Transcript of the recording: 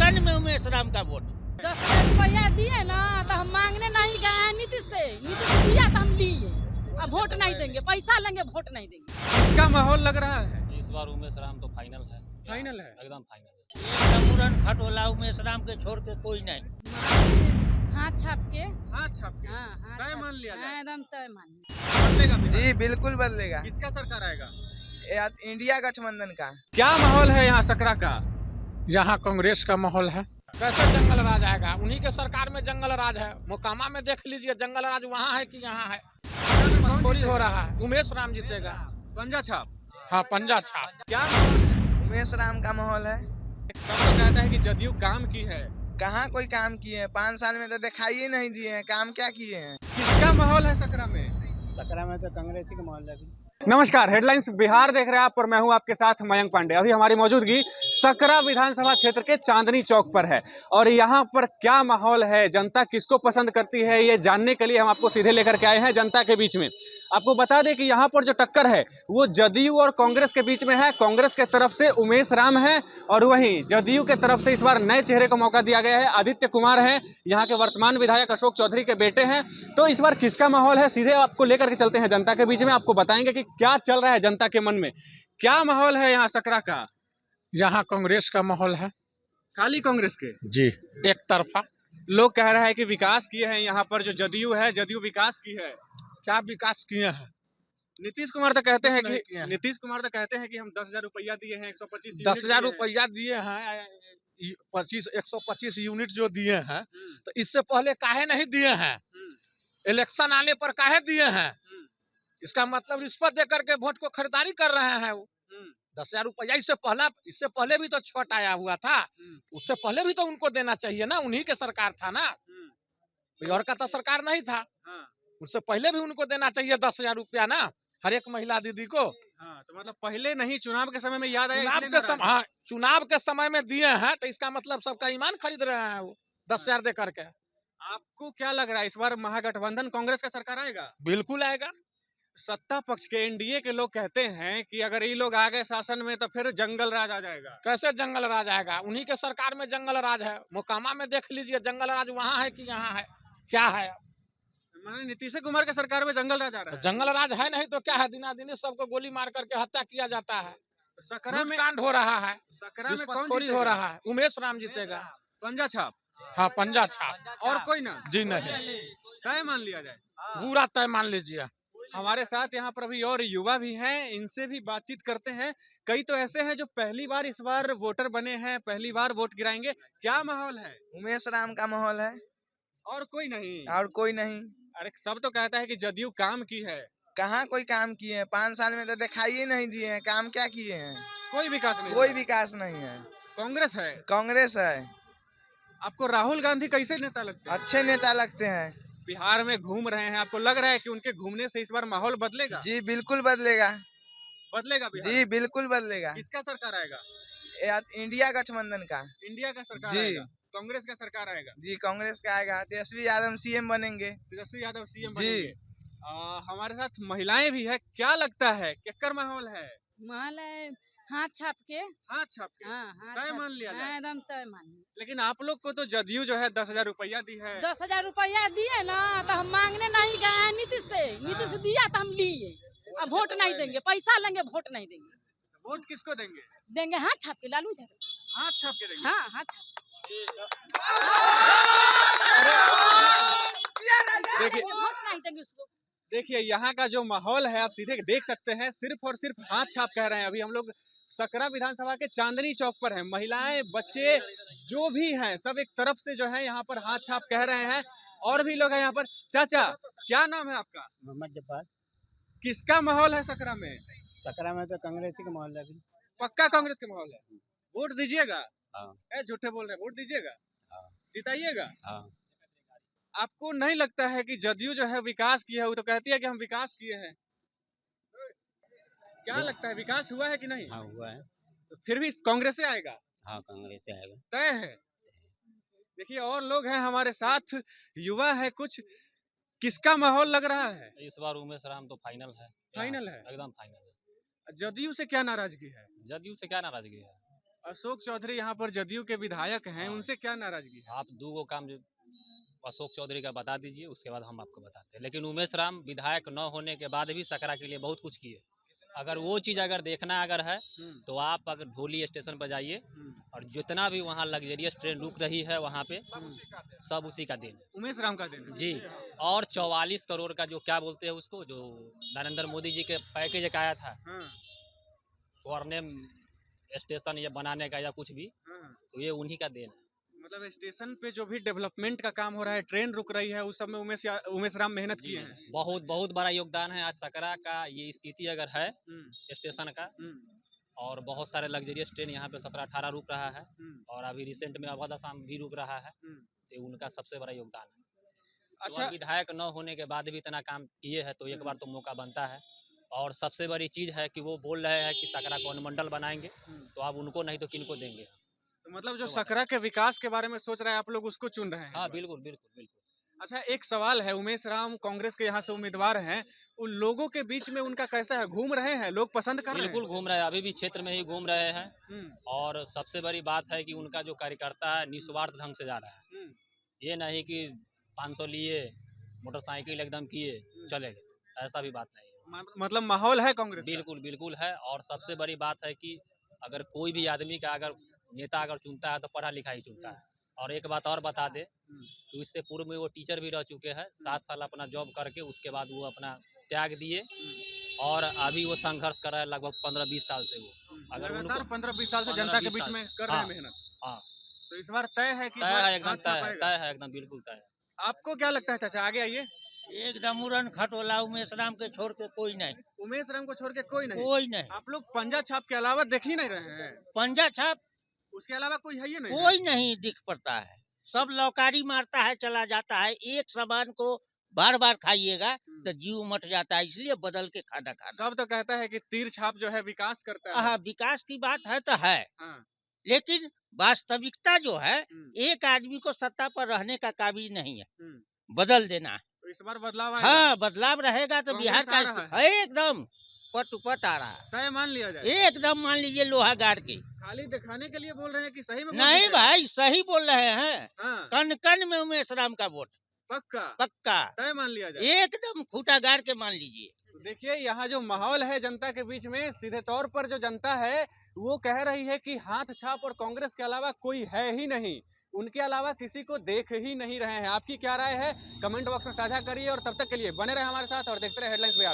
लगन में उमेश राम का वोट। 10,000 रुपया दिए ना तो हम मांगने नहीं गए नीतीश से दिया तो हम लिए। अब वोट नहीं देंगे, पैसा लेंगे, वोट नहीं देंगे। किसका माहौल लग रहा है इस बार उमेश राम तो फाइनल है। फाइनल है एकदम फाइनल है। मुरन खटोला उमेश राम के छोड़ के कोई नहीं। हाथ छाप के हाथ छाप के हाँ, हाथ तय छाप- मान लिया जाए। हाँ, एकदम तय मान लिया। बदलेगा बिहार? जी बिल्कुल बदलेगा। किसका सरकार आएगा? इंडिया गठबंधन का। क्या माहौल है यहाँ सकरा का? यहाँ कांग्रेस का माहौल है। कैसे जंगल राज आएगा? उन्हीं के सरकार में जंगल राज है। मोकामा में देख लीजिए, जंगल राज वहाँ है कि यहाँ है। चोरी हो रहा है। उमेश राम जीतेगा। पंजा छाप। हाँ, पंजा छाप। क्या माहौल है? उमेश राम का माहौल है। सब तो कहता है कि जदयू काम की है। कहाँ कोई काम किए हैं? 5 साल में तो दिखाई ही नहीं दिए हैं। काम क्या किए हैं? किसका माहौल है सकरा में? सकरा में तो कांग्रेस का माहौल है। नमस्कार, हेडलाइंस बिहार देख रहे हैं आप और मैं हूं आपके साथ मयंक पांडे। अभी हमारी मौजूदगी सकरा विधानसभा क्षेत्र के चांदनी चौक पर है और यहाँ पर क्या माहौल है, जनता किसको पसंद करती है, ये जानने के लिए हम आपको सीधे लेकर के आए हैं जनता के बीच में। आपको बता दें कि यहाँ पर जो टक्कर है वो जदयू और कांग्रेस के बीच में है। कांग्रेस के तरफ से उमेश राम है और वहीं जदयू के तरफ से इस बार नए चेहरे को मौका दिया गया है। आदित्य कुमार हैं, यहाँ के वर्तमान विधायक अशोक चौधरी के बेटे हैं। तो इस बार किसका माहौल है, सीधे आपको लेकर के चलते हैं जनता के बीच में। आपको बताएंगे कि क्या चल रहा है जनता के मन में, क्या माहौल है यहाँ सकरा का। यहाँ कांग्रेस का माहौल है। खाली कांग्रेस के जी, एक तरफा। लोग कह रहे हैं कि विकास किए हैं यहाँ पर। जो जदयू है, जदयू विकास की है। क्या विकास किए हैं? नीतीश कुमार तो कहते हैं नहीं किए हैं। कि हम 10,000 रुपया दिए हैं, 125 10,000 रुपया दिए हैं, 125 यूनिट जो दिए हैं, तो इससे पहले काहे नहीं दिए हैं? इलेक्शन आने पर काहे दिए हैं? इसका मतलब रिश्वत दे करके वोट को खरीदारी कर रहे हैं वो। 10,000 रुपया इससे पहले भी तो छूट आया हुआ था। उससे पहले भी तो उनको देना चाहिए ना, उन्हीं के सरकार था ना, कोई और का तो सरकार नहीं था। उससे पहले भी उनको देना चाहिए 10,000 रुपया ना, हर एक महिला दीदी को। तो मतलब पहले नहीं, चुनाव के समय में याद आया। चुनाव के समय में दिए हैं तो इसका मतलब सबका ईमान खरीद रहे हैं वो 10,000 दे करके। आपको क्या लग रहा है, इस बार महागठबंधन कांग्रेस का सरकार आएगा? बिल्कुल आएगा। सत्ता पक्ष के एनडीए के लोग कहते हैं कि अगर ये लोग आ गए शासन में तो फिर जंगल राज आ जाएगा। कैसे जंगल राज आएगा? उन्हीं के सरकार में जंगल राज है। मोकामा में देख लीजिए, जंगल राज वहाँ है कि यहाँ है। क्या है? मैंने नीतीश कुमार के सरकार में जंगल राज आ रहा है। जंगल राज है नहीं तो क्या है? दिनादिनी सबको गोली मार करके हत्या किया जाता है, सकरा में कांड हो रहा है, सकरा में कौन चोरी हो रहा है। उमेश राम जीतेगा। पंजा छाप। हाँ, पंजा छाप। और कोई ना? जी नहीं, तय मान लिया जाए। पूरा तय मान लीजिए। हमारे साथ यहाँ पर अभी और युवा भी हैं, इनसे भी बातचीत करते हैं। कई तो ऐसे हैं जो पहली बार इस बार वोटर बने हैं, पहली बार वोट गिराएंगे। क्या माहौल है? उमेश राम का माहौल है। और कोई नहीं? और कोई नहीं। अरे सब तो कहता है कि जदयू काम की है। कहाँ कोई काम किए हैं? 5 साल में तो दिखाई ही नहीं दिए हैं। काम क्या किए हैं? कोई विकास नहीं। कोई विकास नहीं है। कांग्रेस है। कांग्रेस है। आपको राहुल गांधी कैसे नेता लगते हैं? अच्छे नेता लगते हैं। बिहार में घूम रहे हैं, आपको लग रहा है कि उनके घूमने से इस बार माहौल बदलेगा? जी बिल्कुल बदलेगा। बदलेगा बिहार? जी बिल्कुल बदलेगा। किसका सरकार आएगा? इंडिया गठबंधन का। इंडिया का सरकार जी। आएगा? कांग्रेस का सरकार आएगा? जी कांग्रेस का आएगा। तेजस्वी यादव सीएम बनेंगे। तेजस्वी यादव सीएम जी। बनेंगे। हमारे साथ महिलाएं भी है, क्या लगता है केकर माहौल है? माहौल है हाथ छाप के हाथ छाप के हाँ, हाथ तय छाप- मान लिया जाए। हाँ, एकदम तय मान लिया। लेकिन आप लोग को तो जदयू जो है 10,000 रुपया दी है। 10,000 रुपया दिए ना तो हम मांगने नहीं गए नीतीश से दिया तो हम लिए। अब वोट नहीं देंगे, पैसा लेंगे, वोट नहीं देंगे। वोट किसको देंगे? देंगे हाथ छाप के, लालू यादव। हाथ छाप के देंगे। हाँ, हाथ छाप देखिए वोट नहीं देंगे उसको। देखिए यहाँ का जो माहौल है आप सीधे देख सकते हैं, सिर्फ और सिर्फ हाथ छाप कह रहे हैं। अभी हम लोग सकरा विधानसभा के चांदनी चौक पर हैं। महिलाएं, बच्चे जो भी हैं सब एक तरफ से जो है यहाँ पर हाथ छाप कह रहे हैं। और भी लोग हैं यहाँ पर। चाचा, क्या नाम है आपका? मोहम्मद जब्बार। किसका माहौल है सकरा में? सकरा में तो कांग्रेस का माहौल है। पक्का कांग्रेस का माहौल है। वोट दीजिएगा? हाँ। झूठे बोल रहे हैं, वोट दीजिएगा? हाँ। जिताइएगा? हाँ। आपको नहीं लगता है कि जदयू जो है विकास किया है? वो तो कहती है कि हम विकास किए हैं। क्या लगता है, विकास हुआ है कि नहीं? हाँ हुआ है। तो फिर भी कांग्रेस से आएगा? हाँ कांग्रेस से आएगा। तय है। देखिए और लोग हैं हमारे साथ, युवा है कुछ। किसका माहौल लग रहा है? इस बार उमेश राम तो फाइनल है। फाइनल है? एकदम फाइनल है। जदयू से क्या नाराजगी है? जदयू से क्या नाराजगी है? अशोक चौधरी यहाँ पर जदयू के विधायक हैं, हाँ। उनसे क्या नाराजगी है? आप दो गो काम जो अशोक चौधरी का बता दीजिए, उसके बाद हम आपको बताते हैं। लेकिन उमेश राम विधायक न होने के बाद भी सकरा के लिए बहुत कुछ किए। अगर वो चीज़ अगर देखना अगर है तो आप अगर ढोली स्टेशन पर जाइए और जितना भी वहाँ लग्जरियस ट्रेन रुक रही है वहाँ पे सब उसी का देन है। उमेश राम का दिन है। जी। और 44 करोड़ का जो क्या बोलते हैं उसको, जो नरेंद्र मोदी जी के पैकेज एक आया था हाँ, स्वर्णिम स्टेशन या बनाने का या कुछ भी, हाँ। तो ये उन्हीं का देन है। मतलब स्टेशन पे जो भी डेवलपमेंट का काम हो रहा है, ट्रेन रुक रही है, उस सब में उमेश राम मेहनत किए हैं। बहुत बहुत बड़ा योगदान है। आज सकरा का ये स्थिति अगर है स्टेशन का, और बहुत सारे लग्जरियस ट्रेन यहाँ पे 17-18 रुक रहा है, और अभी रिसेंट में अवध असम भी रुक रहा है, तो उनका सबसे बड़ा योगदान है। अच्छा, अच्छा, विधायक न होने के बाद भी इतना काम किए हैं तो एक बार तो मौका बनता है। और सबसे बड़ी चीज़ है कि वो बोल रहे हैं कि सकरा को अनुमंडल बनाएंगे, तो आप उनको नहीं तो किनको देंगे? तो मतलब जो सकरा के विकास के बारे में सोच रहे हैं आप लोग, उसको चुन रहे हैं? हाँ, बिल्कुल बिल्कुल बिल्कुल। अच्छा, एक सवाल है, उमेश राम कांग्रेस के यहाँ से उम्मीदवार हैं, उन लोगों के बीच में उनका कैसा है? घूम रहे हैं, लोग पसंद कर रहे हैं? बिल्कुल घूम रहे हैं, अभी भी क्षेत्र में ही घूम रहे हैं। हम्म, और सबसे बड़ी बात है कि उनका जो कार्यकर्ता है निस्वार्थ ढंग से जा रहा है। हम्म, ये नहीं कि 500 लिए, मोटरसाइकिल एकदम किए चले गए, ऐसा भी बात नहीं है। मतलब माहौल है कांग्रेस का? बिल्कुल बिल्कुल है। और सबसे बड़ी बात है कि अगर कोई भी आदमी का अगर नेता अगर चुनता है तो पढ़ा लिखा ही चुनता है। और एक बात और बता दे, तो इससे पूर्व में वो टीचर भी रह चुके हैं, 7 साल अपना जॉब करके उसके बाद वो अपना त्याग दिए, और अभी वो संघर्ष कर रहा है लगभग 15-20 साल से। वो अगर लगातार उनको 15-20 साल से 15-20 जनता के बीच साल में कर रहे हैं हाँ, मेहनत। हाँ, तो इस बार तय है कि इस तय बार है, एकदम हाथ तय है, छापाएगा। तय है, एकदम बिल्कुल तय है। आपको क्या लगता है चाचा? आगे आइए। एकदम उड़न खटोला उमेश राम के छोड़ के कोई नहीं, उमेश राम को छोड़ के कोई नहीं? कोई नहीं। आप लोग पंजा छाप के अलावा देख ही नहीं रहे हैं? पंजा छाप उसके अलावा कोई है ही नहीं? कोई नहीं दिख पड़ता है, सब लौकारी मारता है चला जाता है। एक सामान को बार बार खाइएगा तो जीव मट जाता है, इसलिए बदल के खाना खाना। सब तो कहता है कि तीर छाप जो है विकास करता है। हाँ, विकास की बात है तो है, हाँ। लेकिन वास्तविकता जो है हम्म, एक आदमी को सत्ता पर रहने का काबिज नहीं है, हम्म। बदल देना है। तो इस बार बदलाव आएगा? हाँ, बदलाव रहेगा तो कांग्रेस बिहार का आ रहा है एकदम पट आ रहा है, तय मान लिया जाए? एकदम मान लीजिए लोहा गाड़ के। खाली दिखाने के लिए बोल रहे हैं कि सही में बोल नहीं रहे हैं? भाई, सही बोल रहे हैं, हाँ, कन कन में उमेश राम का वोट पक्का पक्का, तय मान लिया जाए? एकदम खूटा गाड़ के मान लीजिए। तो देखिए यहाँ जो माहौल है जनता के बीच में, सीधे तौर पर जो जनता है वो कह रही है कि हाथ छाप और कांग्रेस के अलावा कोई है ही नहीं, उनके अलावा किसी को देख ही नहीं रहे हैं। आपकी क्या राय है? कमेंट बॉक्स में साझा करिए, और तब तक के लिए बने रहे हमारे साथ और देखते रहे हेडलाइंस बिहार।